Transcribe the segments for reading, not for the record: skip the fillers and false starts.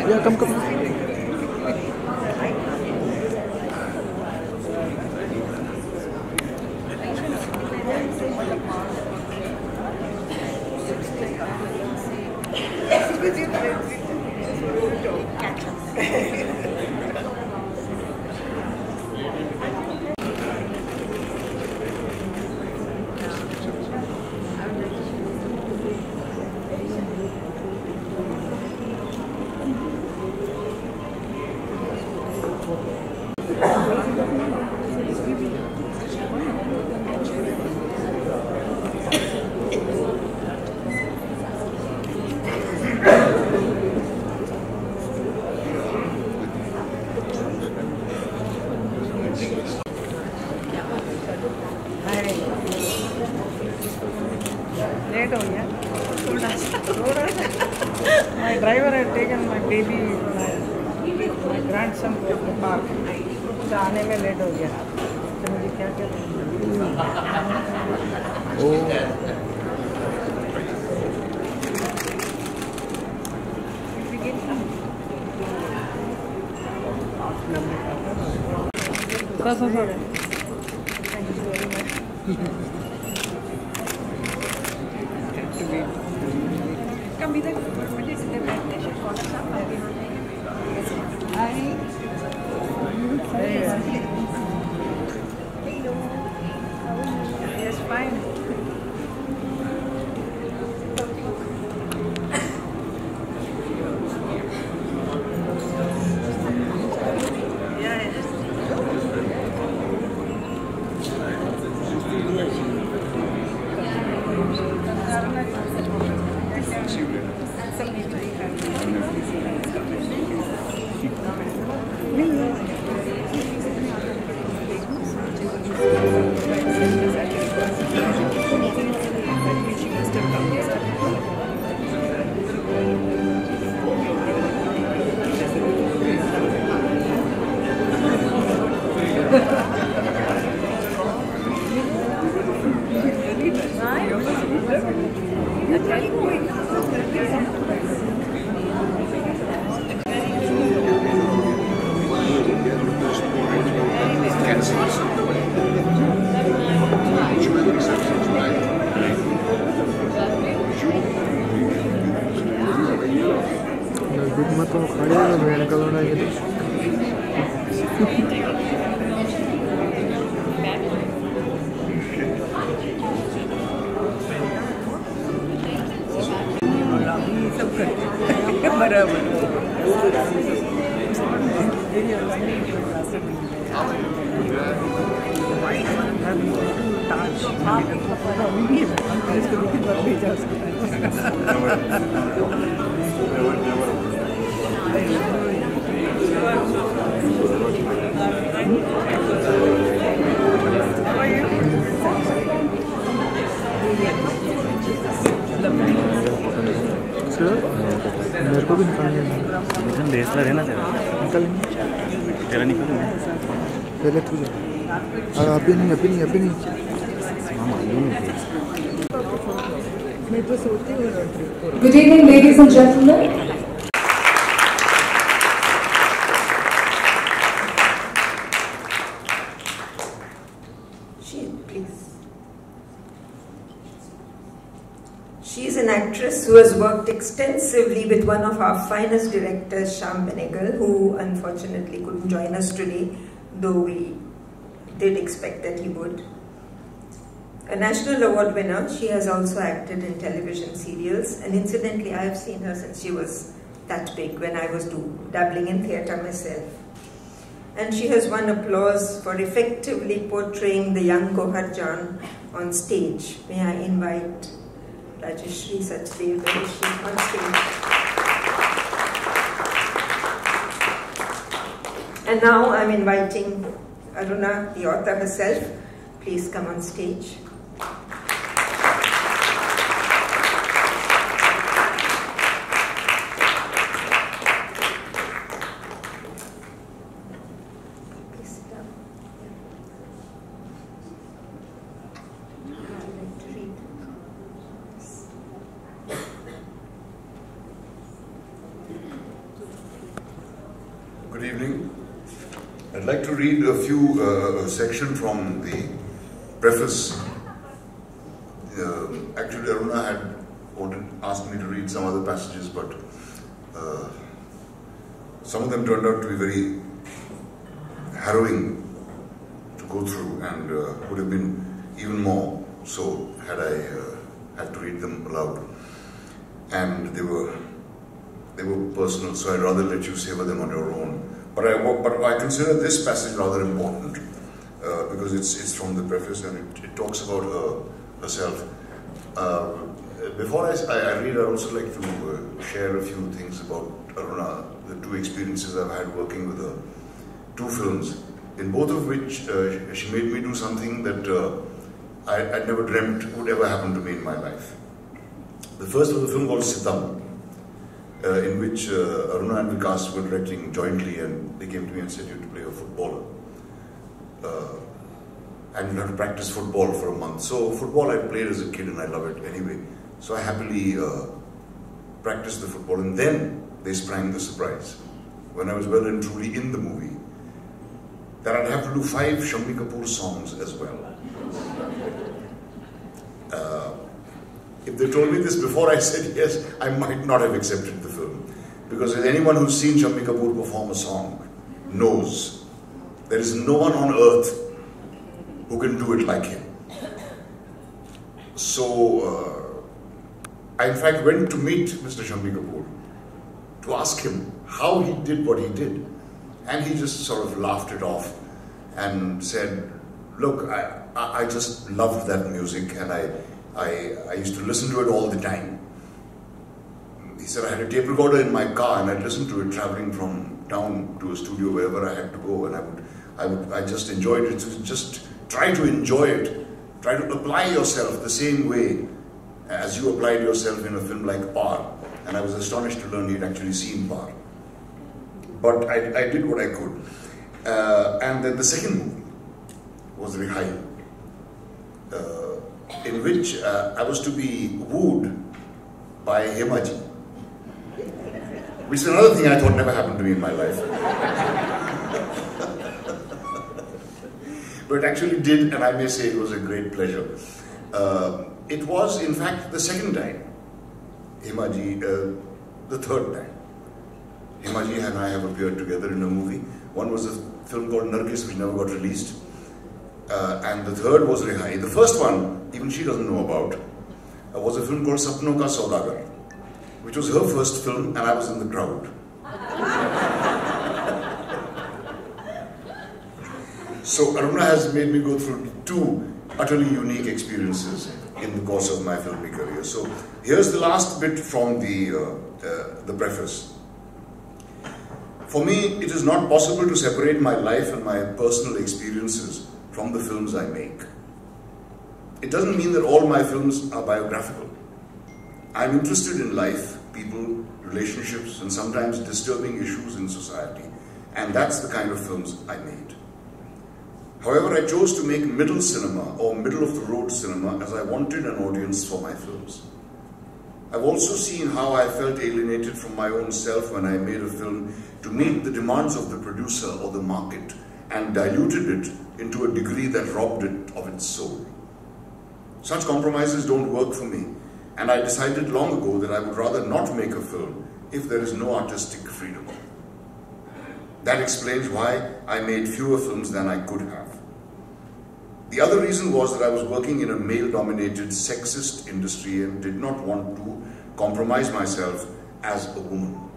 Yeah, come. Late हो गया थोड़ा सा My driver had taken my baby, my grandson to the park. तो आने में लेट हो गया तो मुझे क्या क्या Come with us. Yes, fine. मेरे को भी निकालना है। बेसला रहना तेरा निकालेंगे तेरा निकालेंगे पहले तू जा। अभी नहीं Good evening, ladies and gentlemen. She is an actress who has worked extensively with one of our finest directors, Shah Hema, who unfortunately couldn't join us today, though we did expect that he would. A national award winner, she has also acted in television serials, and incidentally I have seen her since she was that big when I was dabbling in theatre myself. And she has won applause for effectively portraying the young Gohar Jan on stage. May I invite Rajeshri Sachdev on stage. And now I'm inviting Aruna, the author herself. Please come on stage. Good evening. I'd like to read a few section from the preface. Actually, Aruna had asked me to read some other passages, but some of them turned out to be very harrowing to go through, and would have been even more so had I had to read them aloud. And they were personal, so I'd rather let you savor them on your own. But I consider this passage rather important because it's from the preface and it talks about herself. Before I read, I'd also like to share a few things about Aruna, the two experiences I've had working with her. Two films, in both of which she made me do something that I'd never dreamt would ever happen to me in my life. The first was a film called Sitam, in which Aruna and Vikas were directing jointly, and they came to me and said, "You have to play a footballer. And you have to practice football for a month." So football I played as a kid and I love it anyway. So I happily practiced the football, and then they sprang the surprise. When I was well and truly in the movie, that I'd have to do 5 Shammi Kapoor songs as well. If they told me this before I said yes, I might not have accepted the film. Because anyone who's seen Shammi Kapoor perform a song knows there is no one on earth who can do it like him. So, I in fact went to meet Mr. Shammi Kapoor to ask him how he did what he did. And he just sort of laughed it off and said, "Look, I just loved that music, and I used to listen to it all the time." He said, "I had a tape recorder in my car and I'd listen to it traveling from town to a studio wherever I had to go, and I just enjoyed it. So just try to enjoy it. Try to apply yourself the same way as you applied yourself in a film like Par." And I was astonished to learn he'd actually seen Par. But I did what I could. And then the second movie was Rihai, in which I was to be wooed by Hema ji, which is another thing I thought never happened to me in my life. But it actually did, and I may say it was a great pleasure. It was, in fact, the second time, Hema ji, the third time. Hema ji and I have appeared together in a movie. One was a film called Nargis, which never got released. And the third was Rehai. The first one, even she doesn't know about, was a film called Sapno Ka Saudagar, which was her first film, and I was in the crowd. So Aruna has made me go through two utterly unique experiences in the course of my filming career. So here's the last bit from the preface. For me, it is not possible to separate my life and my personal experiences from the films I make. It doesn't mean that all my films are biographical. I'm interested in life, people, relationships, and sometimes disturbing issues in society. And that's the kind of films I made. However, I chose to make middle cinema or middle-of-the-road cinema as I wanted an audience for my films. I've also seen how I felt alienated from my own self when I made a film to meet the demands of the producer or the market and diluted it into a degree that robbed it of its soul. Such compromises don't work for me, and I decided long ago that I would rather not make a film if there is no artistic freedom. That explains why I made fewer films than I could have. The other reason was that I was working in a male-dominated, sexist industry and did not want to compromise myself as a woman.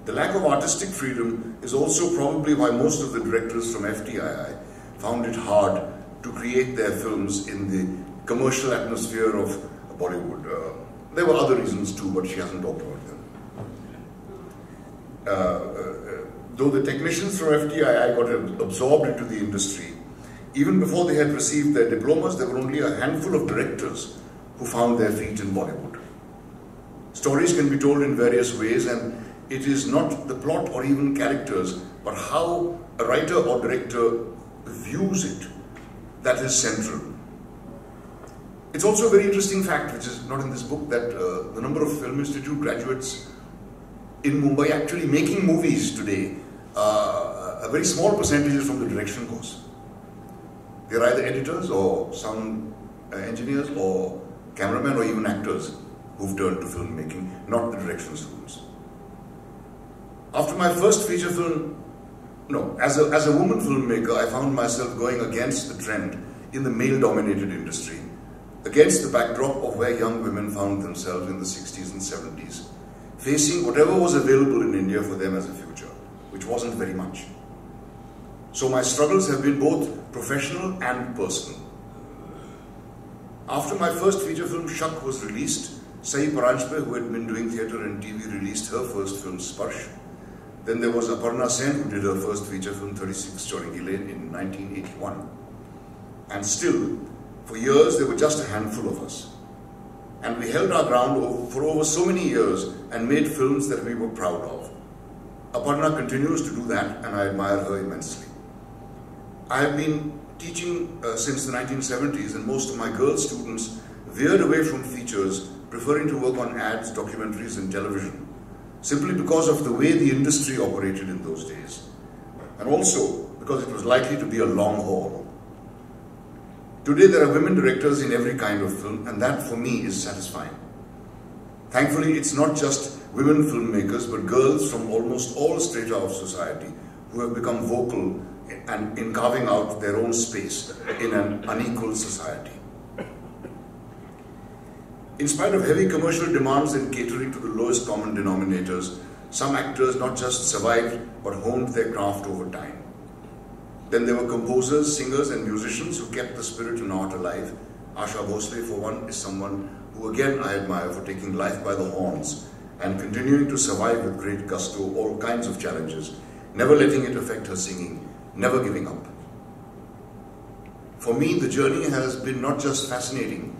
The lack of artistic freedom is also probably why most of the directors from FTII found it hard to create their films in the commercial atmosphere of Bollywood. There were other reasons too, but she hasn't talked about them. Though the technicians from FTII got absorbed into the industry, even before they had received their diplomas, there were only a handful of directors who found their feet in Bollywood. Stories can be told in various ways, and it is not the plot or even characters, but how a writer or director views it that is central. It's also a very interesting fact, which is not in this book, that the number of Film Institute graduates in Mumbai actually making movies today, a very small percentage is from the direction course. They're either editors or sound engineers or cameramen or even actors who've turned to filmmaking, not the direction students. After my first feature film, as a woman filmmaker, I found myself going against the trend in the male-dominated industry, against the backdrop of where young women found themselves in the 60s and 70s, facing whatever was available in India for them as a future, which wasn't very much. So my struggles have been both professional and personal. After my first feature film, Shak, was released, Sahi Paranjpe, who had been doing theatre and TV, released her first film, Sparsh. Then there was Aparna Sen, who did her first feature film, 36 Chowringhee Lane, in 1981. And still, for years, there were just a handful of us. And we held our ground for over so many years and made films that we were proud of. Aparna continues to do that, and I admire her immensely. I have been teaching since the 1970s, and most of my girl students veered away from features, preferring to work on ads, documentaries, and television, simply because of the way the industry operated in those days, and also because it was likely to be a long haul. Today there are women directors in every kind of film, and that for me is satisfying. Thankfully, it's not just women filmmakers, but girls from almost all strata of society who have become vocal and in carving out their own space in an unequal society. In spite of heavy commercial demands and catering to the lowest common denominators, some actors not just survived but honed their craft over time. Then there were composers, singers and musicians who kept the spirit and art alive. Asha Bhosle, for one, is someone who again I admire for taking life by the horns and continuing to survive with great gusto all kinds of challenges, never letting it affect her singing, never giving up. For me, the journey has been not just fascinating,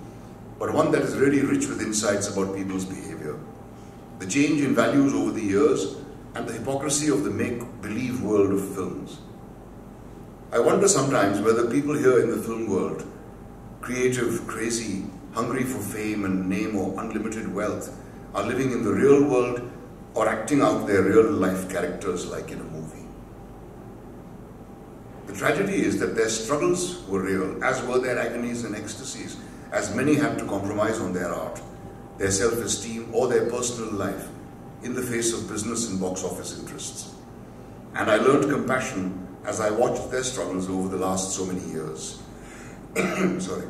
but one that is really rich with insights about people's behavior, the change in values over the years, and the hypocrisy of the make-believe world of films. I wonder sometimes whether people here in the film world, creative, crazy, hungry for fame and name or unlimited wealth, are living in the real world or acting out their real-life characters like in a movie. The tragedy is that their struggles were real, as were their agonies and ecstasies, as many had to compromise on their art, their self-esteem or their personal life in the face of business and box office interests. And I learned compassion as I watched their struggles over the last so many years. Sorry.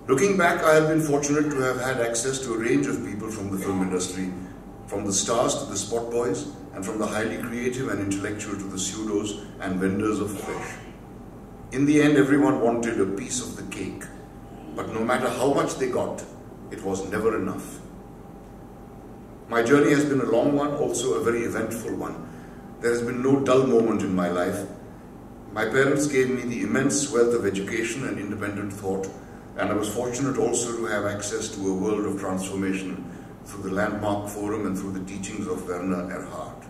Looking back, I have been fortunate to have had access to a range of people from the film industry, from the stars to the spot boys, and from the highly creative and intellectual to the pseudos and vendors of flesh. In the end, everyone wanted a piece of the cake, but no matter how much they got, it was never enough. My journey has been a long one, also a very eventful one. There has been no dull moment in my life. My parents gave me the immense wealth of education and independent thought, and I was fortunate also to have access to a world of transformation through the Landmark Forum and through the teachings of Werner Erhard.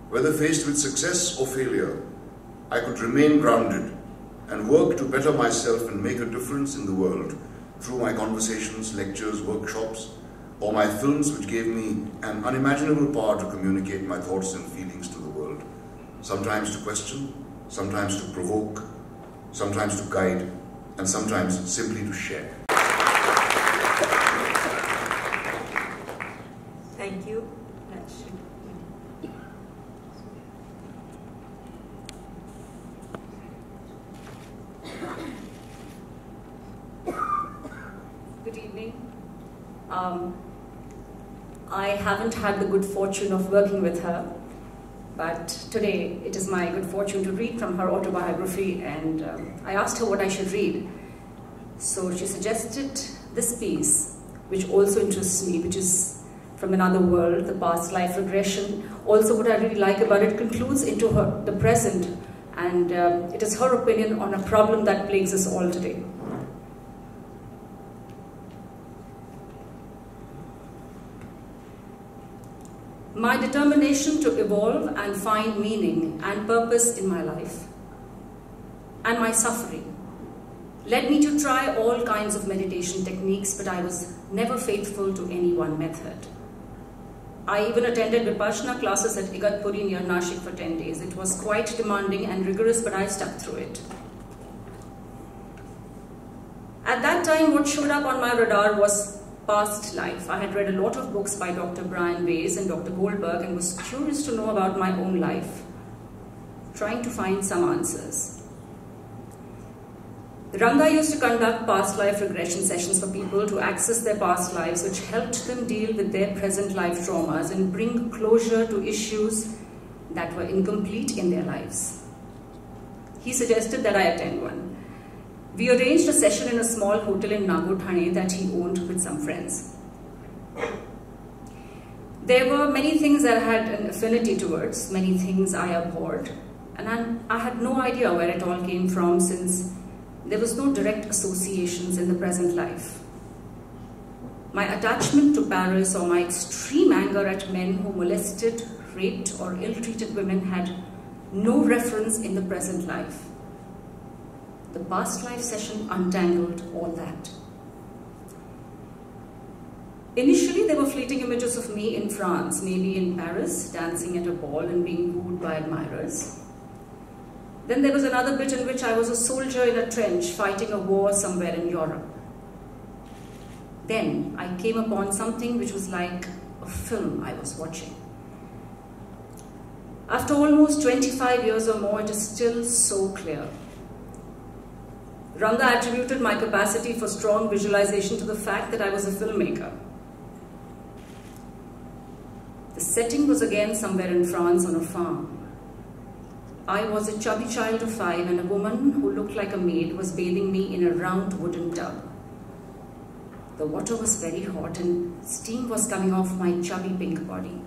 Whether faced with success or failure, I could remain grounded and work to better myself and make a difference in the world through my conversations, lectures, workshops, or my films, which gave me an unimaginable power to communicate my thoughts and feelings to the world, sometimes to question, sometimes to provoke, sometimes to guide, and sometimes simply to share. Thank you. Good evening. I haven't had the good fortune of working with her, but today it is my good fortune to read from her autobiography, and I asked her what I should read. So she suggested this piece, which also interests me, which is From Another World, the Past Life Regression. Also, what I really like about it concludes into the present, and it is her opinion on a problem that plagues us all today. My determination to evolve and find meaning and purpose in my life and my suffering led me to try all kinds of meditation techniques, but I was never faithful to any one method. I even attended Vipassana classes at Igatpuri near Nashik for 10 days. It was quite demanding and rigorous, but I stuck through it. At that time, what showed up on my radar was past life. I had read a lot of books by Dr. Brian Weiss and Dr. Goldberg and was curious to know about my own life, trying to find some answers. Ranga used to conduct past life regression sessions for people to access their past lives, which helped them deal with their present life traumas and bring closure to issues that were incomplete in their lives. He suggested that I attend one. We arranged a session in a small hotel in Nagod, Thane that he owned with some friends. There were many things that I had an affinity towards, many things I abhorred, and I had no idea where it all came from, since there was no direct associations in the present life. My attachment to Paris or my extreme anger at men who molested, raped, or ill-treated women had no reference in the present life. The past life session untangled all that. Initially, there were fleeting images of me in France, maybe in Paris, dancing at a ball and being wooed by admirers. Then there was another bit in which I was a soldier in a trench fighting a war somewhere in Europe. Then I came upon something which was like a film I was watching. After almost 25 years or more, it is still so clear. Ranga attributed my capacity for strong visualization to the fact that I was a filmmaker. The setting was again somewhere in France on a farm. I was a chubby child of 5 and a woman who looked like a maid was bathing me in a round wooden tub. The water was very hot and steam was coming off my chubby pink body.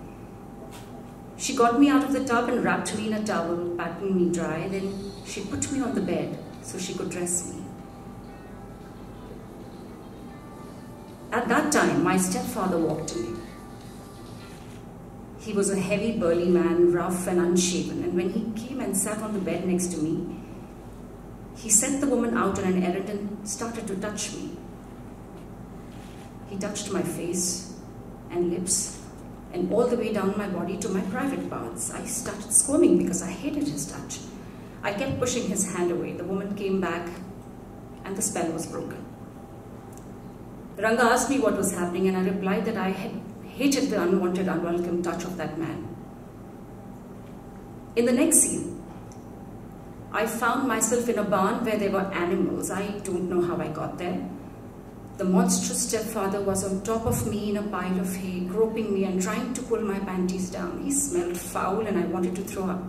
She got me out of the tub and wrapped me in a towel, patting me dry. Then she put me on the bed so she could dress me. At that time, my stepfather walked in. He was a heavy, burly man, rough and unshaven, and when he came and sat on the bed next to me, he sent the woman out on an errand and started to touch me. He touched my face and lips and all the way down my body to my private parts. I started squirming because I hated his touch. I kept pushing his hand away. The woman came back and the spell was broken. Ranga asked me what was happening, and I replied that I had hated the unwanted, unwelcome touch of that man. In the next scene, I found myself in a barn where there were animals. I don't know how I got there. The monstrous stepfather was on top of me in a pile of hay, groping me and trying to pull my panties down. He smelled foul and I wanted to throw up.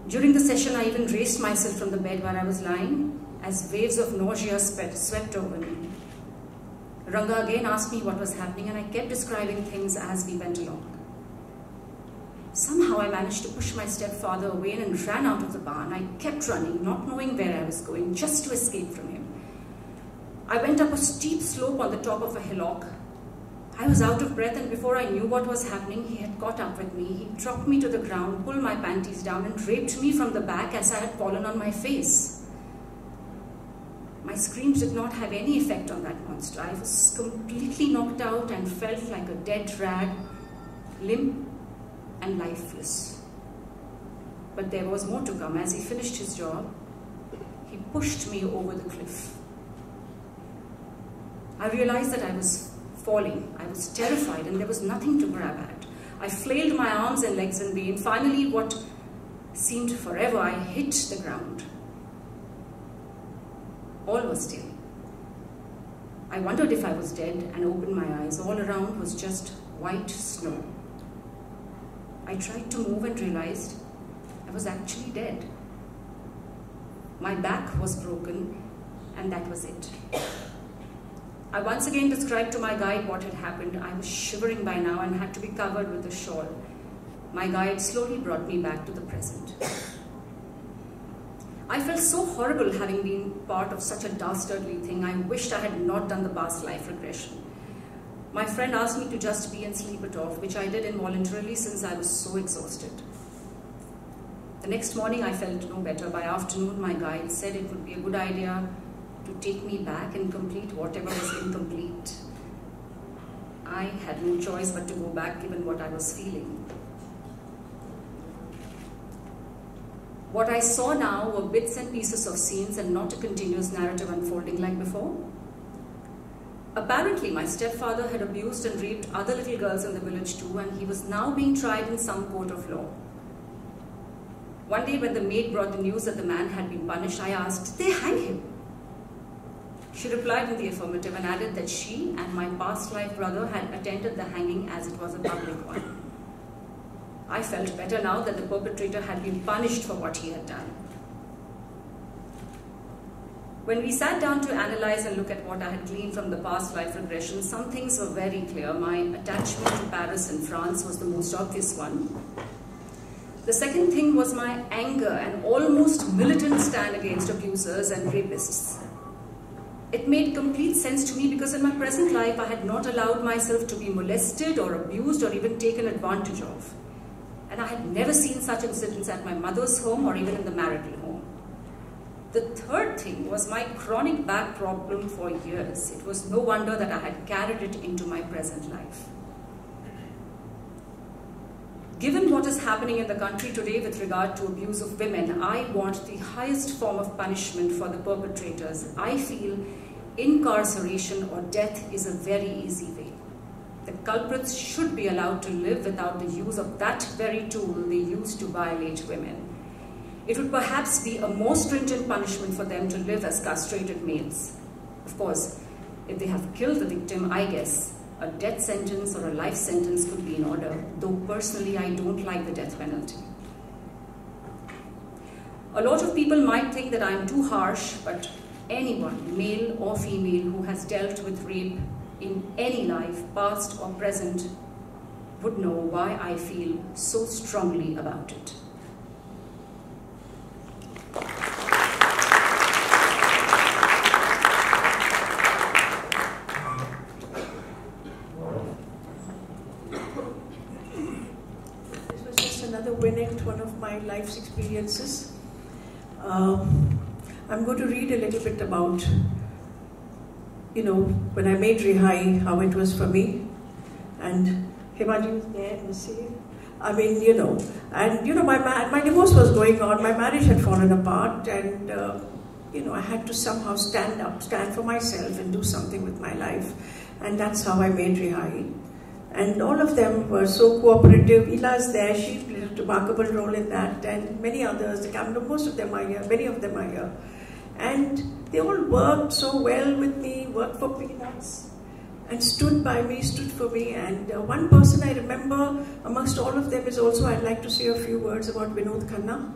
During the session, I even raised myself from the bed where I was lying as waves of nausea swept over me. Ranga again asked me what was happening and I kept describing things as we went along. Somehow I managed to push my stepfather away and ran out of the barn. I kept running, not knowing where I was going, just to escape from him. I went up a steep slope on the top of a hillock. I was out of breath and before I knew what was happening, he had caught up with me. He dropped me to the ground, pulled my panties down and raped me from the back as I had fallen on my face. My screams did not have any effect on that monster. I was completely knocked out and felt like a dead rag, limp and lifeless. But there was more to come. As he finished his job, he pushed me over the cliff. I realized that I was falling. I was terrified and there was nothing to grab at. I flailed my arms and legs in vain. Finally, what seemed forever, I hit the ground. All was still. I wondered if I was dead and opened my eyes. All around was just white snow. I tried to move and realized I was actually dead. My back was broken and that was it. I once again described to my guide what had happened. I was shivering by now and had to be covered with a shawl. My guide slowly brought me back to the present. I felt so horrible having been part of such a dastardly thing. I wished I had not done the past life regression. My friend asked me to just be and sleep it off, which I did involuntarily since I was so exhausted. The next morning I felt no better. By afternoon my guide said it would be a good idea to take me back and complete whatever was incomplete. I had no choice but to go back given what I was feeling. What I saw now were bits and pieces of scenes and not a continuous narrative unfolding like before. Apparently, my stepfather had abused and raped other little girls in the village too, and he was now being tried in some court of law. One day when the maid brought the news that the man had been punished, I asked, "Did they hang him?" She replied in the affirmative and added that she and my past life brother had attended the hanging as it was a public one. I felt better now that the perpetrator had been punished for what he had done. When we sat down to analyze and look at what I had gleaned from the past life regression, some things were very clear. My attachment to Paris and France was the most obvious one. The second thing was my anger and almost militant stand against abusers and rapists. It made complete sense to me because in my present life I had not allowed myself to be molested or abused or even taken advantage of. And I had never seen such incidents at my mother's home or even in the marital home. The third thing was my chronic back problem for years. It was no wonder that I had carried it into my present life. Given what is happening in the country today with regard to abuse of women, I want the highest form of punishment for the perpetrators. I feel incarceration or death is a very easy way. The culprits should be allowed to live without the use of that very tool they use to violate women. It would perhaps be a more stringent punishment for them to live as castrated males. Of course, if they have killed the victim, I guess a death sentence or a life sentence could be in order, though personally I don't like the death penalty. A lot of people might think that I'm too harsh, but anyone, male or female, who has dealt with rape in any life, past or present, would know why I feel so strongly about it. This was just another vignette, one of my life's experiences. I'm going to read a little bit about, when I made Rihai, how it was for me. And Hemaji was there, Naseer. I mean, my divorce was going on, my marriage had fallen apart, and, I had to somehow stand for myself and do something with my life. And that's how I made Rihai. And all of them were so cooperative. Ila's there, she played a remarkable role in that, and many others, most of them are here, many of them are here. And they all worked so well with me, worked for peanuts, and stood by me, stood for me. And one person I remember amongst all of them is also, I'd like to say a few words about Vinod Khanna.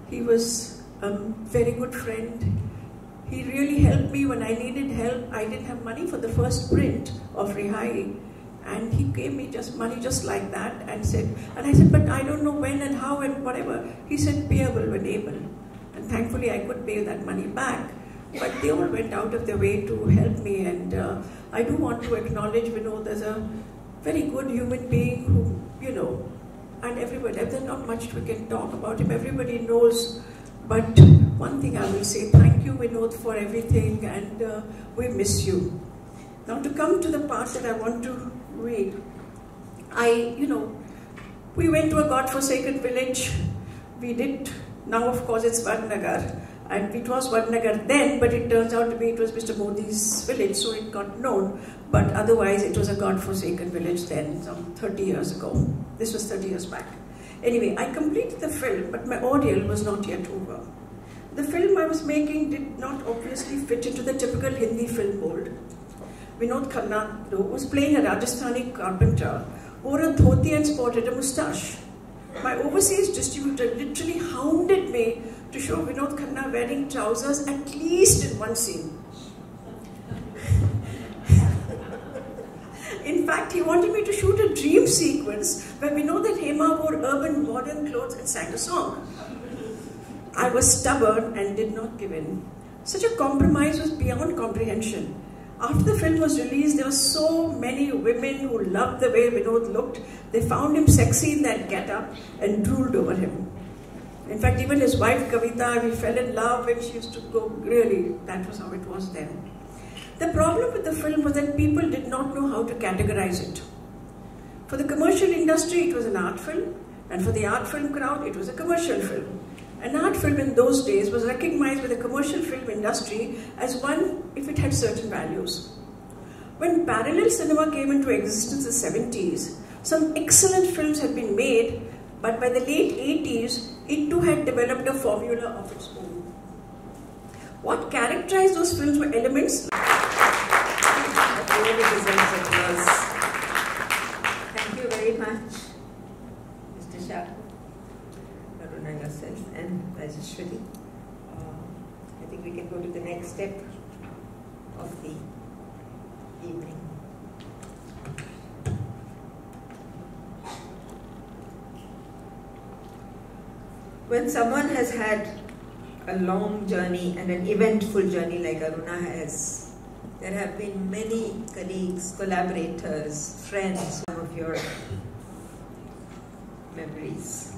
He was a very good friend. He really helped me when I needed help. I didn't have money for the first print of Rihai. And he gave me just money just like that and said, and I said, but I don't know when and how and whatever. He said, payable when able. And thankfully I could pay that money back. But they all went out of their way to help me, and I do want to acknowledge Vinod as a very good human being who, you know, and everybody, there's not much we can talk about him, everybody knows, but one thing I will say, thank you Vinod for everything, and we miss you. Now to come to the part that I want to read, we went to a God-forsaken village, we did, now of course it's Vadnagar. And it was Vadnagar then, but it turns out to be, it was Mr. Modi's village, so it got known. But otherwise, it was a God-forsaken village then, some 30 years ago. This was 30 years back. Anyway, I completed the film, but my ordeal was not yet over. The film I was making did not obviously fit into the typical Hindi film mold. Vinod Khanna, though, was playing a Rajasthani carpenter, wore a dhoti and sported a moustache. My overseas distributor literally hounded me to show Vinod Khanna wearing trousers at least in one scene. In fact, he wanted me to shoot a dream sequence where we know that Hema wore urban modern clothes and sang a song. I was stubborn and did not give in. Such a compromise was beyond comprehension. After the film was released, there were so many women who loved the way Vinod looked. They found him sexy in that get-up and drooled over him. In fact, even his wife Kavita, we fell in love when she used to go, really, that was how it was then. The problem with the film was that people did not know how to categorize it. For the commercial industry, it was an art film, and for the art film crowd, it was a commercial film. An art film in those days was recognized by the commercial film industry as one if it had certain values. When parallel cinema came into existence in the 70s, some excellent films had been made, but by the late 80s, it too had developed a formula of its own. What characterized those films were elements that really deserves applause. Thank you very much, Mr. Shah, Aruna, yourself, and Rajeshwari. I think we can go to the next step of the evening. When someone has had a long journey and an eventful journey like Aruna has, there have been many colleagues, collaborators, friends, some of your memories.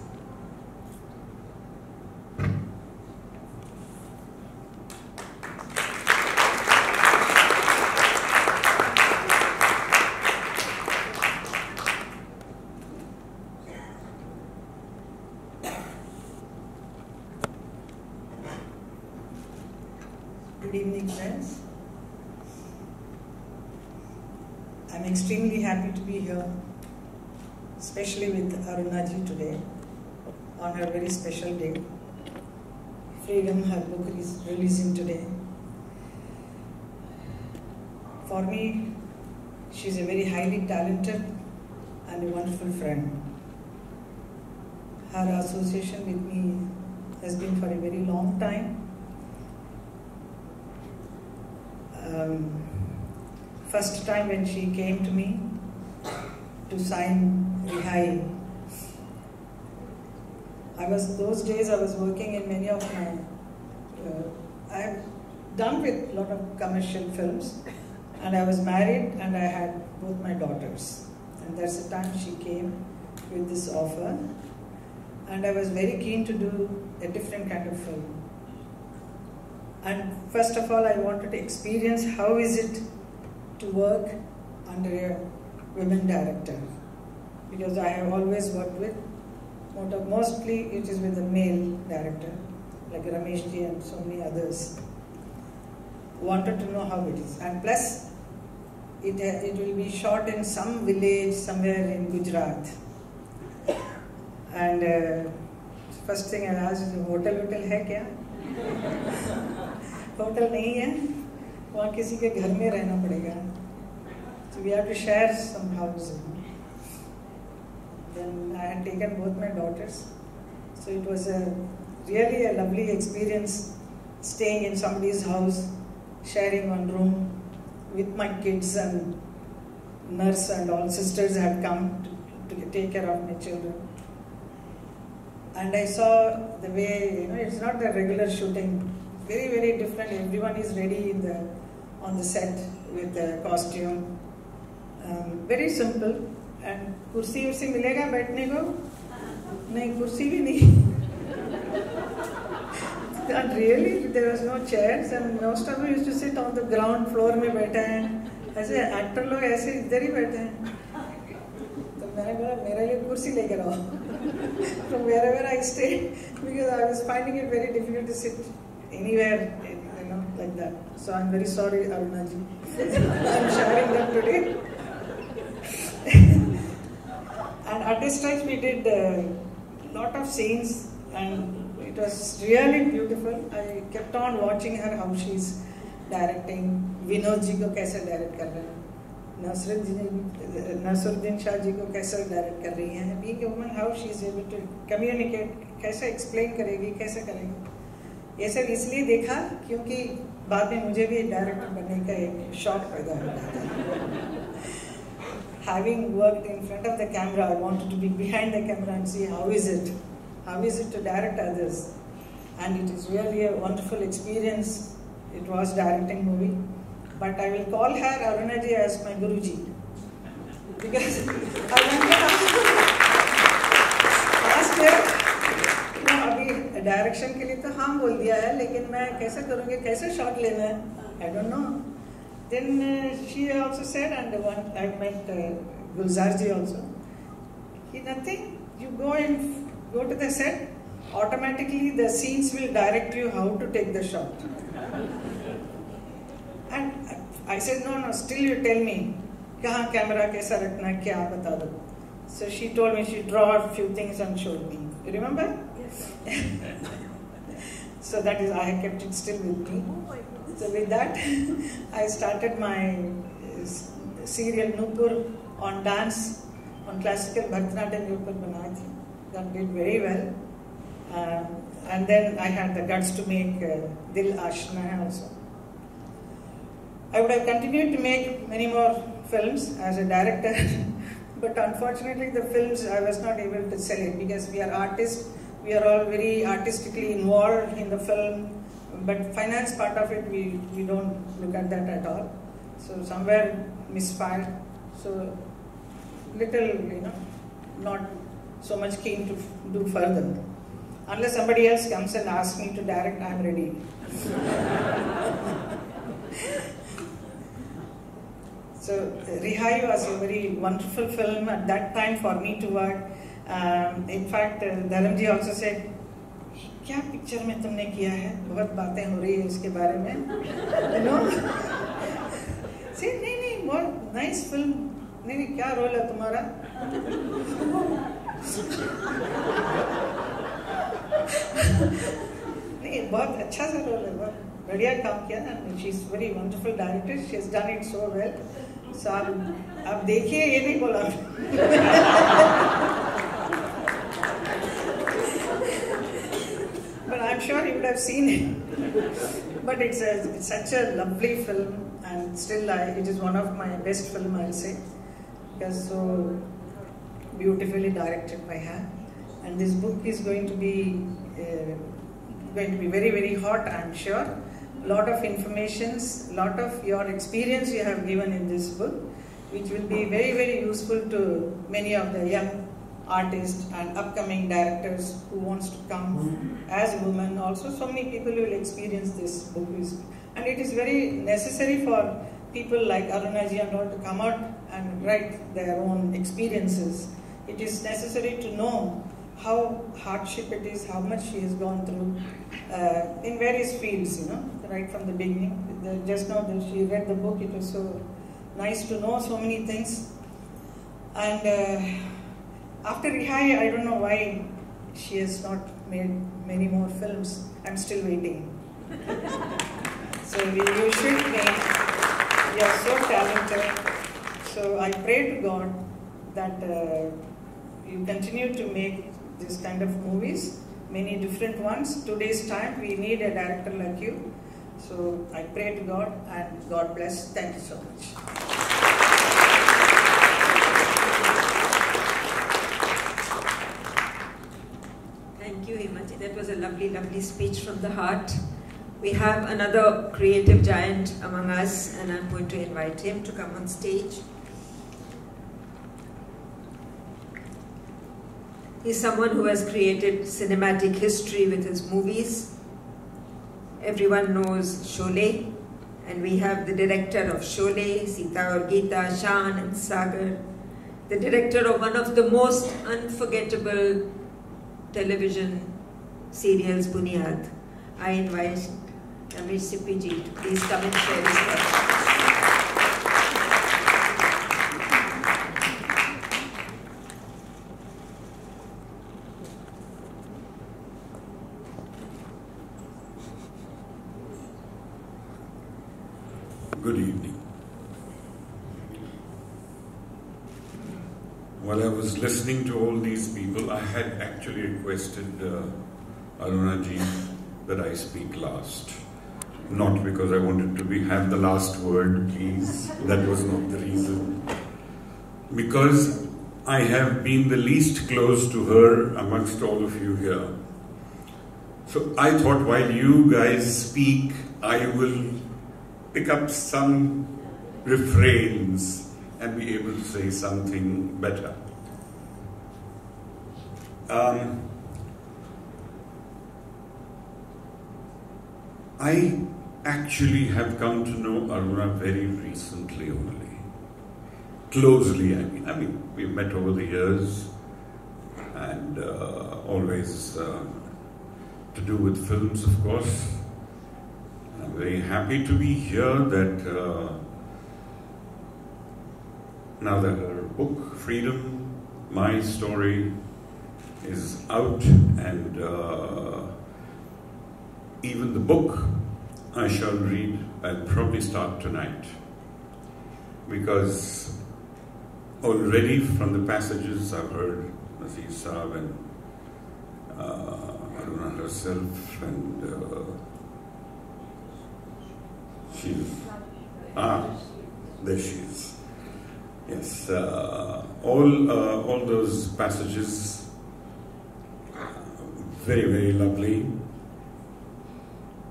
Good evening, friends. I'm extremely happy to be here, especially with Aruna ji today, on her very special day. Freedom, her book is releasing today. For me, she's a very highly talented and a wonderful friend. Her association with me has been for a very long time. First time when she came to me to sign Rihai, those days I was working in many of my, I've done with a lot of commercial films, and I was married and I had both my daughters. And that's the time she came with this offer, and I was very keen to do a different kind of film. And first of all, I wanted to experience how is it to work under a women director, because I have always worked with, mostly it is with a male director, like Ramesh ji and so many others. Wanted to know how it is. And plus, it will be shot in some village somewhere in Gujarat. And first thing I asked is, hotel है क्या? Hotel नहीं है, वहाँ किसी के घर में रहना पड़ेगा. So we have to share some house. Then I had taken both my daughters. So it was really a lovely experience staying in somebody's house, sharing one room with my kids, and nurse and all sisters had come to take care of my children. And I saw the way, it's not the regular shooting, very, very different. Everyone is ready on the set with the costume. Very simple. And kursi ursi milega baithne ko? Nahi, kursi bhi nahi. And really, there was no chairs, and most of them used to sit on the ground floor में बैठे हैं. ऐसे actor लोग ऐसे इधर ही बैठे हैं. तो मैंने बोला मेरे लिए कुर्सी लेकर आओ. From wherever I stayed, because I was finding it very difficult to sit anywhere, like that. So I'm very sorry, Aruna ji. I'm sharing them today. And at this time we did a lot of scenes, and it was really beautiful. I kept on watching her, how she's directing. Vinod ji ko kaise direct kar rahe hain, Naseeruddin Shah ji ko kaise direct kar rahi hain. Being a woman, how she is able to communicate, kaise explain karegi, kaise karegi. ये सब इसलिए देखा क्योंकि बाद में मुझे भी director बनने का एक शौक पैदा हो गया था. Having worked in front of the camera, I wanted to be behind the camera and see how is it to direct others. And it is really a wonderful experience. It was directing movie. But I will call her, Aruna ji, as my Guruji. Because I want to ask her, अभी direction के लिए तो हाँ बोल दिया है, लेकिन मैं कैसे करूँगी, कैसे शॉट लेना है, I don't know. Then she also said, and I met Gulzar ji also. Nothing. You go to the set. Automatically, the scenes will direct you how to take the shot. And I said, no. Still, you tell me, kahan camera kaisa rakhna, kya bata do. So she told me, she drew a few things and showed me. You remember? Yes. So that is, I have kept it still with me. So with that, I started my serial Nupur on dance, on classical Bharatanatyam के ऊपर बनाई थी. That did very well. And then I had the guts to make Dil Ashna Hai also. I would have continued to make many more films as a director, but unfortunately the films I was not able to sell it because we are artists. We are all very artistically involved in the film. But finance part of it, we don't look at that at all. So somewhere misfired. So little, not so much keen to do further. Unless somebody else comes and asks me to direct, I'm ready. So Rihai was a very wonderful film at that time for me to work. In fact, Dharamji also said, क्या picture में तुमने किया है, बहुत बातें हो रही है इसके बारे में, नहीं बहुत नाइस फिल्म, नहीं क्या रोल है तुम्हारा, नहीं बहुत अच्छा सा रोल है, बहुत बढ़िया काम किया ना. She is very wonderful director, she has done it so well. So आप देखिए, ये नहीं बोला. But I'm sure you would have seen it. But it's such a lovely film, and still it is one of my best film, I'll say, because so beautifully directed by her. And this book is going to be very, very hot, I'm sure. Lot of informations, lot of your experience you have given in this book, which will be very, very useful to many of the young artists and upcoming directors who wants to come as women. Also, so many people will experience this book, and it is very necessary for people like Aruna ji and all to come out and write their own experiences. It is necessary to know how hardship it is, how much she has gone through in various fields, right from the beginning. Just now that she read the book, it was so Nice to know so many things. And after Rihai, I don't know why she has not made many more films. I'm still waiting. So you should make. You are so talented. So I pray to God that you continue to make this kind of movies, many different ones. Today's time, we need a director like you. So I pray to God, and God bless. Thank you so much. Thank you, Hemaji. That was a lovely, lovely speech from the heart. We have another creative giant among us, and I'm going to invite him to come on stage. He's someone who has created cinematic history with his movies. Everyone knows Sholay, and we have the director of Sholay, Sita Aur Geeta, Shan and Sagar, the director of one of the most unforgettable television serials, Bunyad. I invite Ramesh Sippy ji to please come and share his thoughts. Good evening. While I was listening to all these people, I had actually requested Aruna ji that I speak last. Not because I wanted to have the last word, please. That was not the reason. Because I have been the least close to her amongst all of you here. So I thought while you guys speak, I will pick up some refrains and be able to say something better. I actually have come to know Aruna very recently only. Closely, I mean, we've met over the years and always to do with films, of course. I'm very happy to be here that now that her book, Freedom, My Story, is out, and even the book I shall read. I'll probably start tonight, because already from the passages I've heard Naseer Saab and Aruna herself, and there she is. Yes, all those passages, very, very lovely.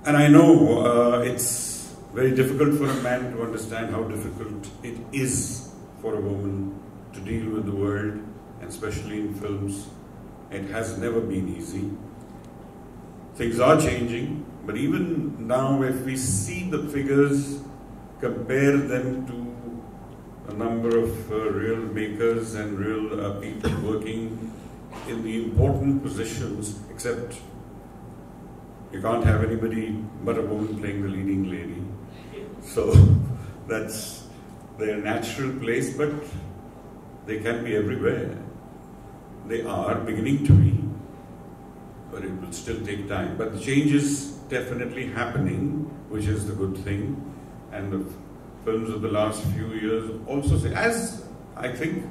And I know it's very difficult for a man to understand how difficult it is for a woman to deal with the world, and especially in films. It has never been easy. Things are changing, but even now, if we see the figures, compare them to a number of real makers and real people working in the important positions, except you can't have anybody but a woman playing the leading lady. So that's their natural place, but they can be everywhere. They are beginning to be, but it will still take time. But the change is definitely happening, which is the good thing. And the films of the last few years also say, as I think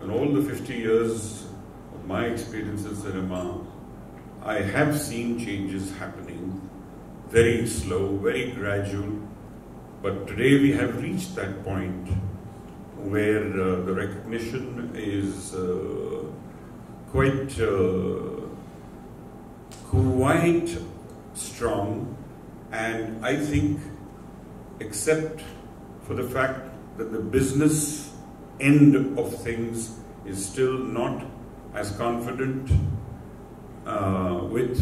in all the 50 years of my experience in cinema, I have seen changes happening, very slow, very gradual. But today we have reached that point where the recognition is quite strong, and I think, except for the fact that the business end of things is still not as confident with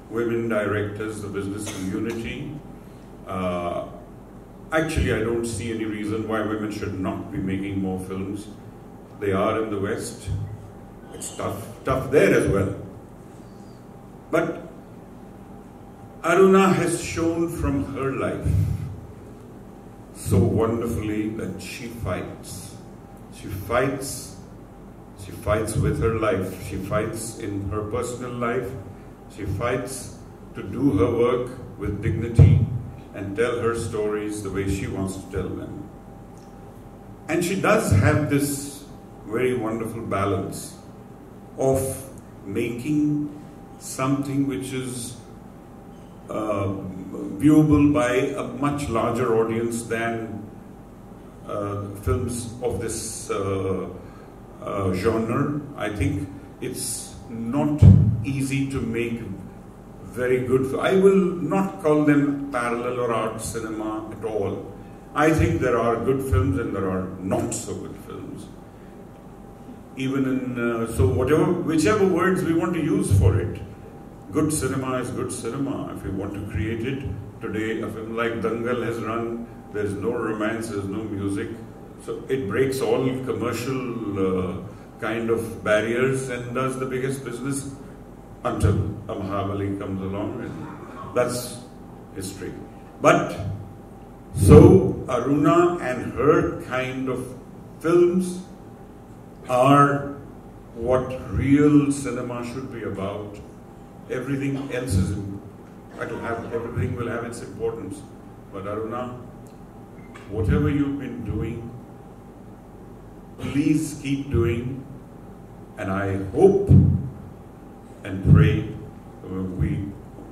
women directors, the business community. Actually, I don't see any reason why women should not be making more films. They are in the West. It's tough there as well. But Aruna has shown from her life so wonderfully that she fights. She fights. She fights with her life. She fights in her personal life. She fights to do her work with dignity and tell her stories the way she wants to tell them. And she does have this very wonderful balance of making something which is viewable by a much larger audience than films of this genre. I think it's not easy to make very good. I will not call them parallel or art cinema at all. I think there are good films and there are not so good films. Even in, so whichever words we want to use for it. Good cinema is good cinema. If we want to create it today, a film like Dangal has run, there's no romance, there's no music. So it breaks all commercial kind of barriers and does the biggest business until a Mahabali comes along, and that's history. But so Aruna and her kind of films are what real cinema should be about. Everything else is, everything will have its importance. But Aruna, whatever you've been doing, please keep doing, and I hope and pray we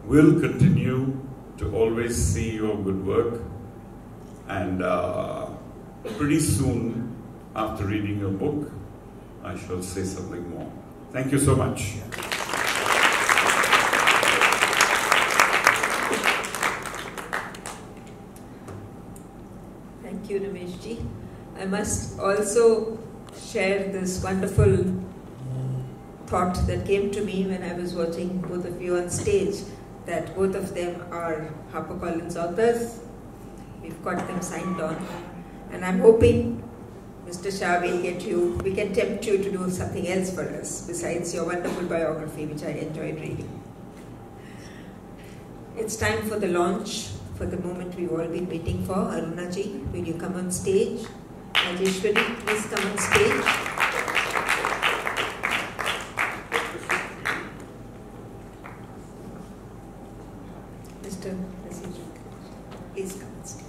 will continue to always see your good work, and pretty soon after reading your book I shall say something more. Thank you so much. Thank you, Rameshji. I must also share this wonderful thought that came to me when I was watching both of you on stage, that both of them are HarperCollins authors. We've got them signed on, and I'm hoping, Mr. Shah, we can tempt you to do something else for us besides your wonderful biography, which I enjoyed reading. It's time for the launch, for the moment we've all been waiting for. Aruna ji, will you come on stage? Rajeshwari, please come on stage. Mr. Naseeruddin, please come on stage.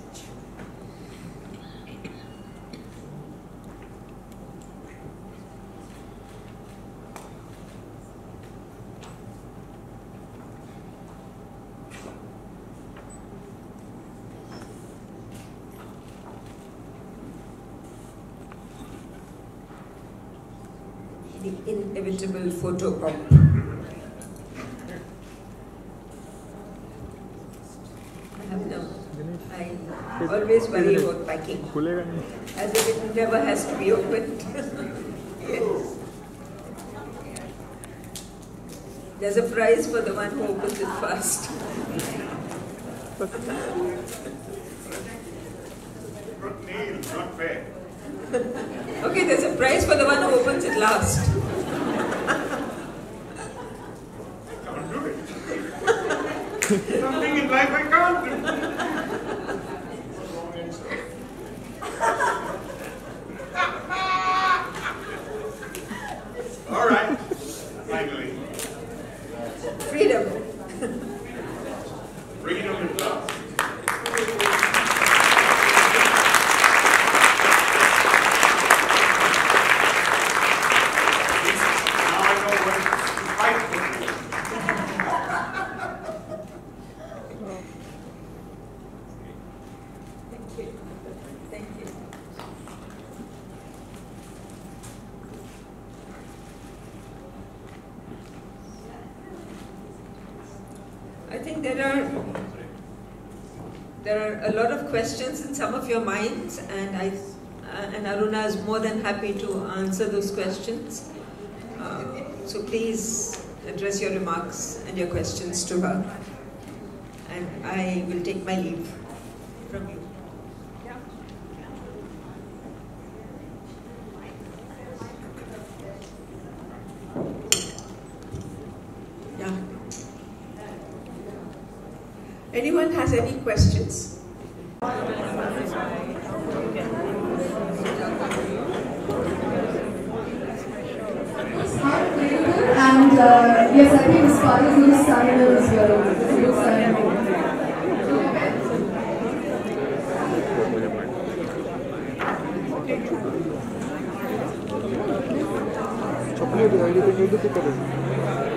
The inevitable photo op. I always worry about packing, as if it never has to be opened. Yes. There's a prize for the one who opens it first. Not fair. Okay, there's a prize for the one who opens it last. I can't do it. Something in life I can't do. All right, finally. Freedom. Freedom at last. I think there are a lot of questions in some of your minds, and Aruna is more than happy to answer those questions. So please address your remarks and your questions to her, and I will take my leave from you. Yeah. Anyone has any questions? yes, I think as far as his sign is, his sign. chocolate ID करो.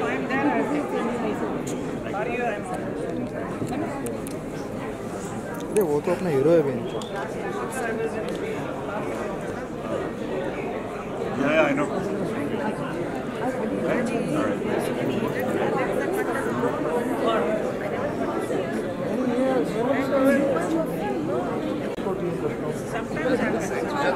I'm there, I think. Are you? I'm on. अरे वो तो अपना hero है bench. Yeah, I know. Sometimes